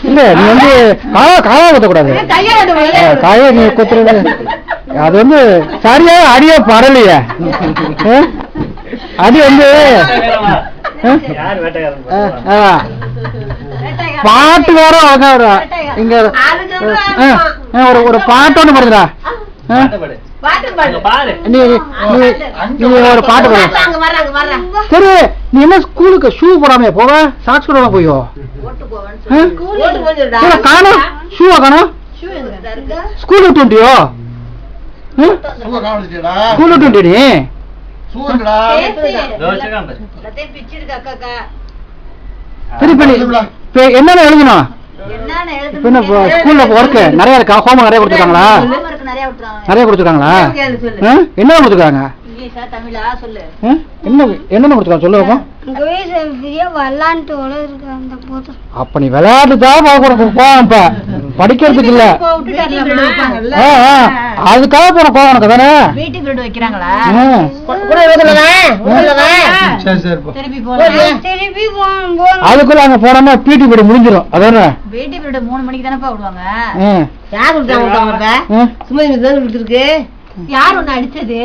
இல்ல நீ வந்து காயா குத்தக்கூடாது. காயா நீ குத்துறது அது வந்து சரியா அடிய பரலைய அடி வந்து பாட்டு வேற இங்க ஒரு பாட்டு ஒண்ணு பாடுறா. நீ ஒரு பாட்டு பாடு. சரி நீ என்ன ஸ்கூலுக்கு ஷூ போடாம போவ? சாக்ஸ் போடாம போயோ? காணும் ஷூவா காணும்? ஸ்கூல் விட்டு வந்துட்டியோ? ஸ்கூல் விட்டு வந்துட்டி நீ? சரி இப்ப என்னென்ன எழுதணும்? ஸ்கூல்ல ஒர்க் நிறைய இருக்கா? ஹோம் நிறைய கொடுத்துருக்காங்களா? நிறைய கொடுத்துருக்காங்களா? என்ன கொடுத்துருக்காங்க? என்னென்ன கொடுத்துருக்காங்க சொல்லுவாங்க. அப்ப நீ விளையாட்டுதான் போவான் படிக்கிறதுக்கு இல்ல. அதுக்காக போற கோவம் உனக்கு தானே? அதுக்குள்ள அங்க போனோம்னா பிடி பீரியட் முடிஞ்சிடும். அதானே பிடி பீரியட் 3 மணிக்கு தானப்பா விடுவாங்க. யார் விட்டாங்க? சும்மா யார் ஒண்ணு அடிச்சது?